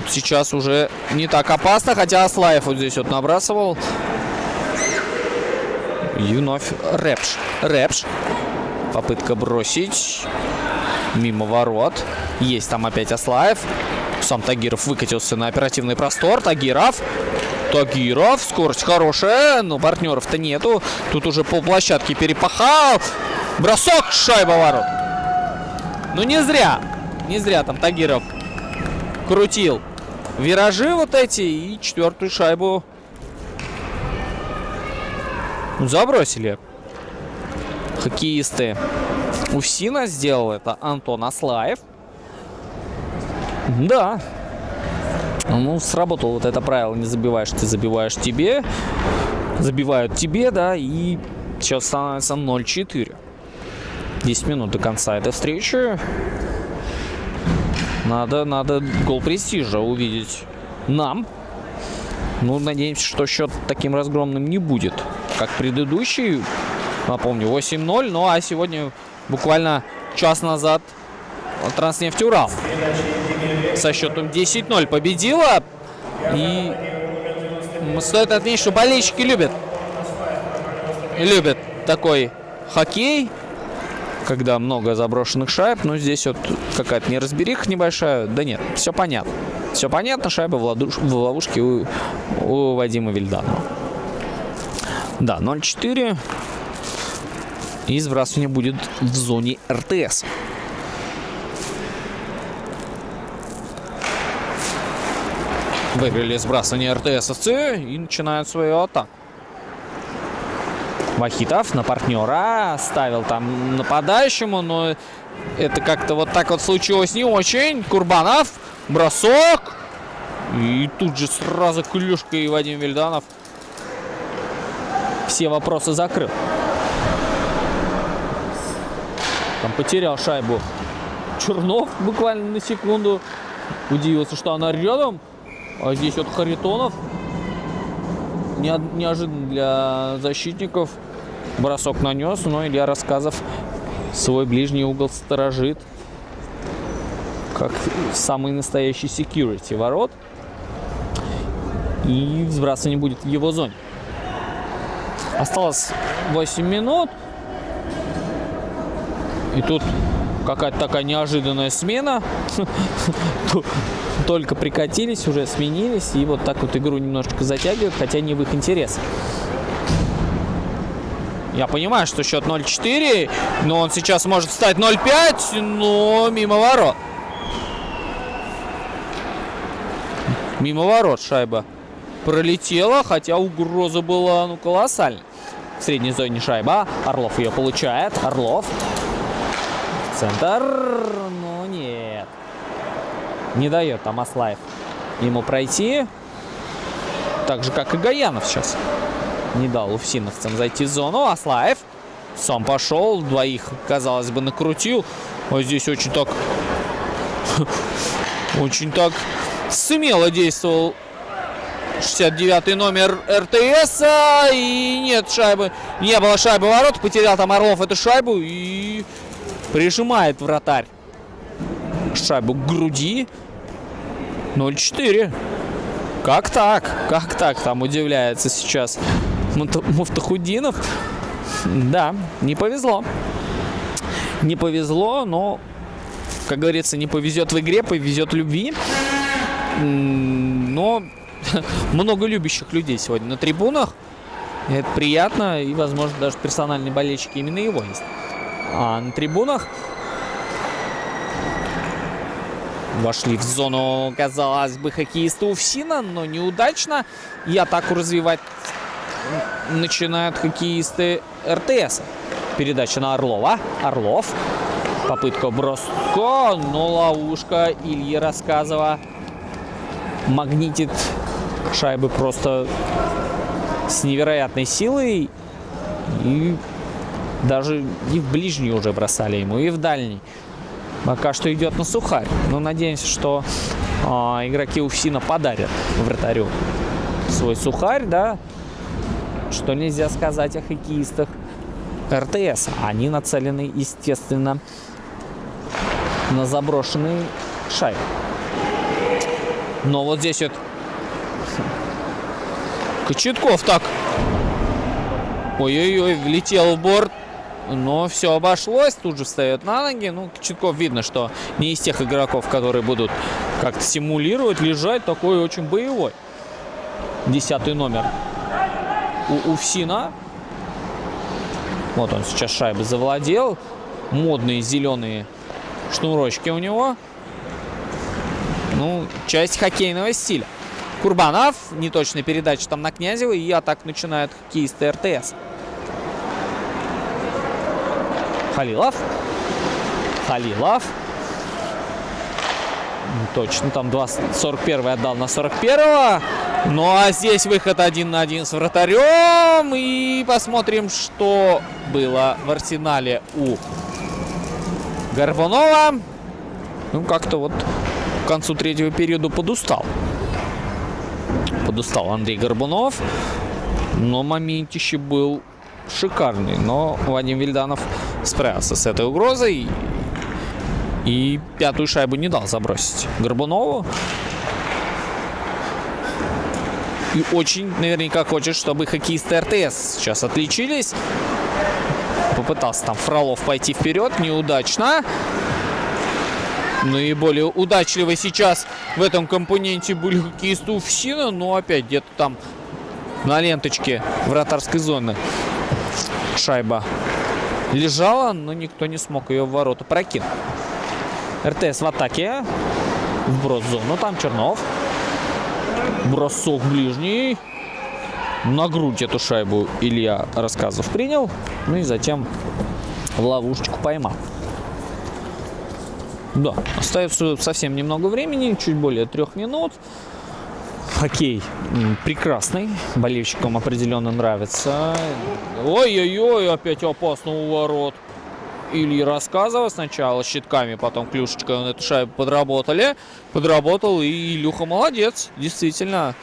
сейчас уже не так опасно. Хотя Аслаев вот здесь вот набрасывал. И вновь Рэпш. Попытка бросить. Мимо ворот. Есть там опять Аслаев. Сам Тагиров выкатился на оперативный простор. Тагиров. Скорость хорошая. Но партнеров-то нету. Тут уже полплощадки перепахал. Бросок, шайба ворот. Ну не зря. Не зря там Тагиров крутил виражи вот эти. И 4-ю шайбу забросили хоккеисты Уфсина. Сделал это Антон Аслаев. Да. Сработало вот это правило. Не забиваешь, ты забиваешь тебе. Забивают тебе, да. И сейчас становится 0-4. 10 минут до конца этой встречи. Надо гол престижа увидеть нам. Надеемся, что счет таким разгромным не будет, как предыдущий. Напомню, 8-0. Ну а сегодня буквально час назад Транснефть Урал со счетом 10-0 победила. И стоит отметить, что болельщики любят такой хоккей, когда много заброшенных шайб. Но здесь вот какая-то неразбериха небольшая. Да нет, все понятно. Все понятно, шайба в ловушке у Вадима Вильданова. Да, 0-4. И сбрасывание будет в зоне РТС. Выиграли сбрасывание РТСовцы и начинают свою атаку. Вахитов на партнера. Ставил там нападающему, но это как-то вот так вот случилось не очень. Курбанов. Бросок. И тут же сразу клюшкой Вадим Вильданов все вопросы закрыл. Там потерял шайбу Чернов буквально на секунду. Удивился, что она рядом. А здесь вот Харитонов. Неожиданно для защитников. Бросок нанес, но Илья Рассказов свой ближний угол сторожит. Как самый настоящий security ворот. И сбрасывание будет в его зоне. Осталось 8 минут. И тут какая-то такая неожиданная смена. Только прикатились, уже сменились. И вот так вот игру немножечко затягивают, хотя не в их интересах. Я понимаю, что счет 0-4, но он сейчас может стать 0-5, но мимо ворот. Мимо ворот шайба пролетела, хотя угроза была колоссальная. В средней зоне шайба. Орлов ее получает. Орлов. Центр. Ну нет. Не дает там Аслаев ему пройти. Так же, как и Гаянов сейчас. Не дал уфсиновцам зайти в зону. Аслаев. Сам пошел, двоих, казалось бы, накрутил. А здесь очень так смело действовал 69-й номер РТС. И нет шайбы. Не было шайбы в ворот. Потерял там Орлов эту шайбу. И прижимает вратарь шайбу к груди. 0-4. Как так? Как так? Там удивляется сейчас Муфтахудинов. Да, не повезло. Не повезло, но, как говорится, не повезет в игре, повезет в любви. Но много любящих людей сегодня на трибунах. Это приятно. И, возможно, даже персональные болельщики именно его есть. А на трибунах вошли в зону, казалось бы, хоккеисты УФСИНа, но неудачно. И атаку развивать начинают хоккеисты РТС. Передача на Орлова. Орлов. Попытка броска, но ловушка Ильи Рассказова магнитит шайбы просто с невероятной силой. И даже и в ближний уже бросали ему, и в дальний. Пока что идет на сухарь. Но надеемся, что игроки УФСИНа подарят вратарю свой сухарь, да. Что нельзя сказать о хоккеистах РТС. Они нацелены, естественно, на заброшенный шайбы. Но вот здесь вот Кочетков так. Ой-ой-ой, влетел в борт. Но все обошлось. Тут же встает на ноги. Ну, Кочетков видно, что не из тех игроков, которые будут как-то симулировать, лежать. Такой очень боевой. 10-й номер у УФСИНа. Вот он сейчас шайбы завладел. Модные зеленые шнурочки у него. Ну, часть хоккейного стиля. Курбанов. Неточная передача там на Князева. И атаку начинают хоккеисты РТС. Халилов. Точно, там 41-й отдал на 41-го. Ну а здесь выход 1 на 1 с вратарем. И посмотрим, что было в арсенале у Горбунова. Ну, как-то вот к концу третьего периода подустал. Подустал Андрей Горбунов. Но моментище был шикарный. Но Вадим Вильданов справился с этой угрозой. И пятую шайбу не дал забросить Горбунову. И очень наверняка хочет, чтобы хоккеисты РТС сейчас отличились. Попытался там Фролов пойти вперед. Неудачно. Наиболее удачливо сейчас в этом компоненте были хоккеисты УФСИНа. Но опять где-то там на ленточке вратарской зоны шайба лежала, но никто не смог ее в ворота прокинуть. РТС в атаке. Вброс в зону. Там Чернов. Бросок ближний. На грудь эту шайбу Илья Рассказов принял. Ну и затем в ловушечку поймал. Да, остается совсем немного времени. Чуть более 3 минут. Хоккей прекрасный. Болельщикам определенно нравится. Ой-ой-ой, опять опасно у ворот Ильи Рассказова. Сначала щитками, потом клюшечкой он эту шайбу подработал, и Илюха молодец. Действительно,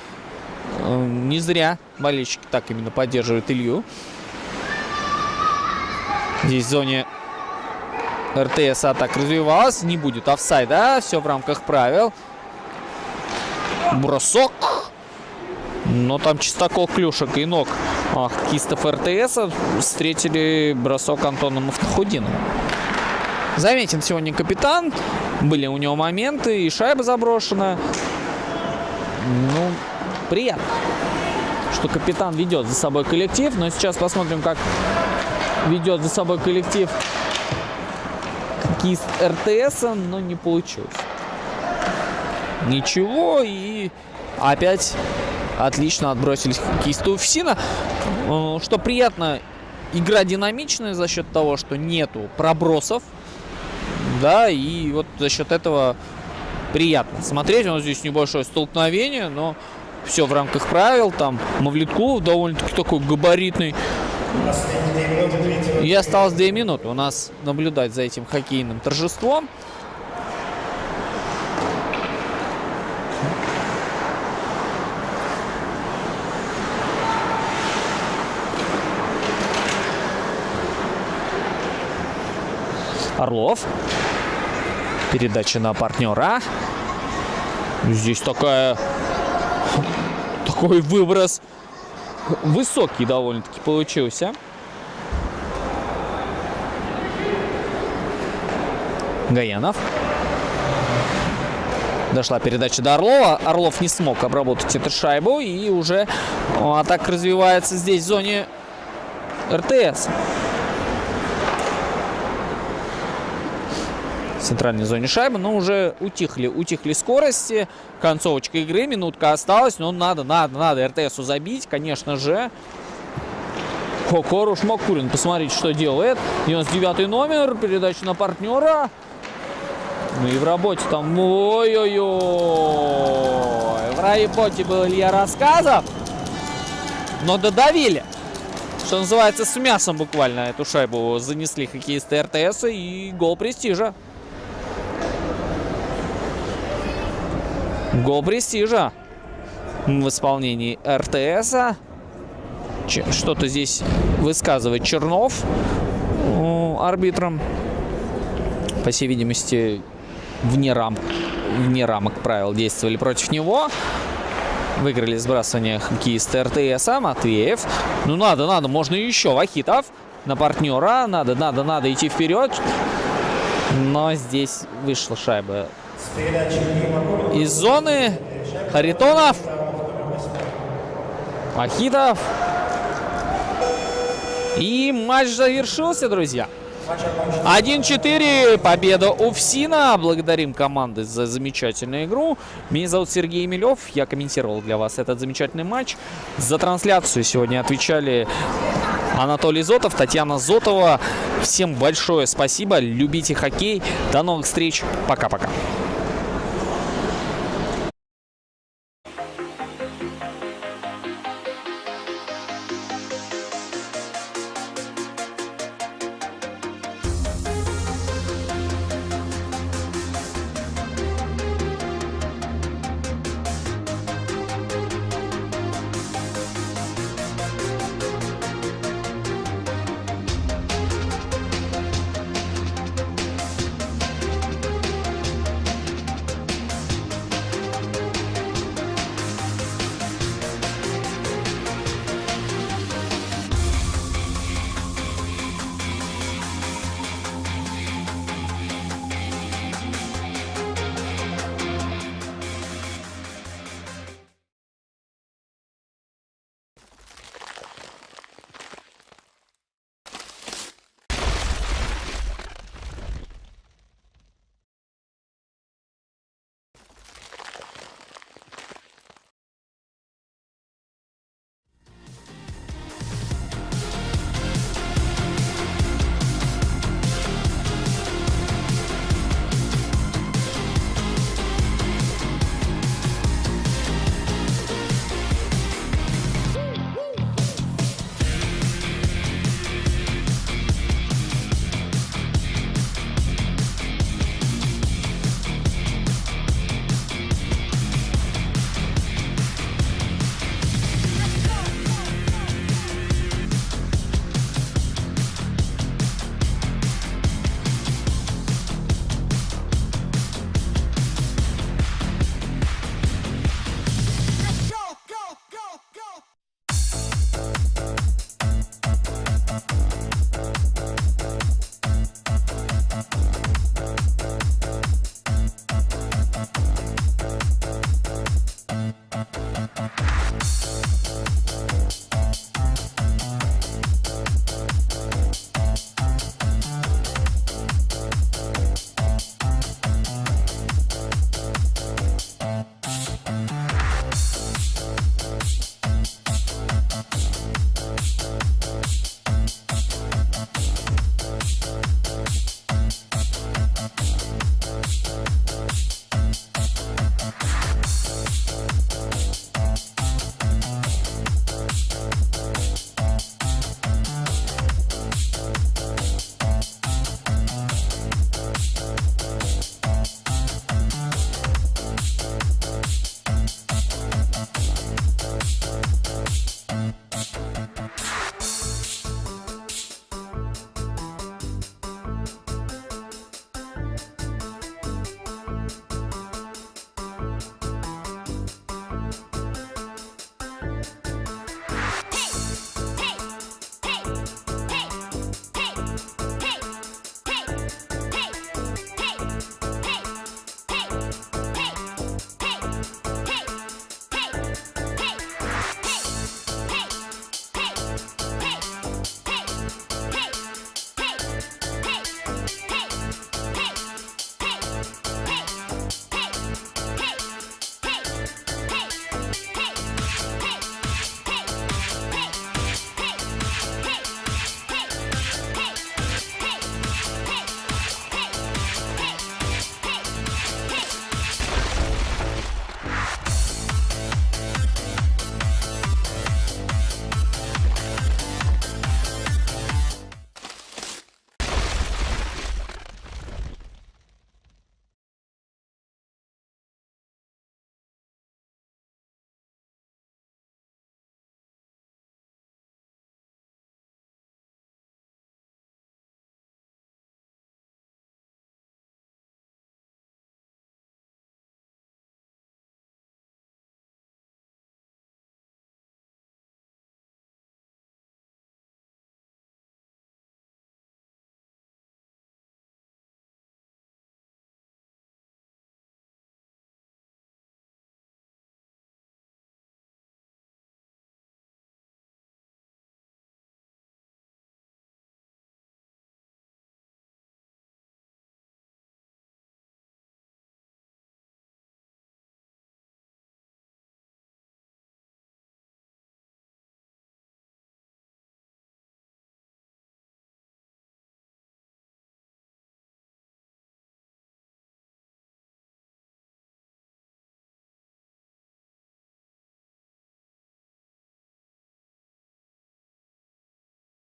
не зря болельщики так именно поддерживают Илью. Здесь в зоне РТС так развивалась. Не будет офсайда. Все в рамках правил. Бросок. Но там чистокол клюшек и ног хоккеистов РТС встретили бросок Антона Муфтахудинова. Заметен сегодня капитан. Были у него моменты, и шайба заброшена. Ну, приятно, что капитан ведет за собой коллектив. Но сейчас посмотрим, как ведет за собой коллектив хоккеист РТС, но не получилось. Ничего, и опять отлично отбросились хоккеисты УФСИНа. Что приятно, игра динамичная за счет того, что нету пробросов. Да, и вот за счет этого приятно смотреть. У нас здесь небольшое столкновение, но все в рамках правил. Там Мавлеткулов довольно-таки такой габаритный Последние 2 минуты третьего. И осталось 2 минуты у нас наблюдать за этим хоккейным торжеством. Орлов. Передача на партнера. Здесь такой выброс высокий довольно-таки получился. Гаянов. Дошла передача до Орлова. Орлов не смог обработать эту шайбу. И уже атака развивается здесь в зоне РТС. В центральной зоне шайбы, но уже утихли скорости. Концовочка игры, минутка осталась, но надо РТСу забить, конечно же. Коруш Макурин, посмотрите, что делает. 99-й номер, передача на партнера. Ну и в работе там, ой-ой-ой. В работе был Илья Рассказов, но додавили. Что называется, с мясом буквально эту шайбу занесли хоккеисты РТС, и гол престижа. Гол престижа в исполнении РТСа. Что-то здесь высказывает Чернов арбитром. По всей видимости, вне рамок правил действовали против него. Выиграли сбрасывание хоккеиста РТСа. Матвеев. Ну надо, можно еще. Вахитов на партнера. Надо идти вперед. Но здесь вышла шайба из зоны. Харитонов. Вахитов. И матч завершился, друзья. 1-4. Победа у ФСИНа. Благодарим команды за замечательную игру. Меня зовут Сергей Емелев. Я комментировал для вас этот замечательный матч. За трансляцию сегодня отвечали Анатолий Зотов, Татьяна Зотова. Всем большое спасибо. Любите хоккей. До новых встреч. Пока-пока.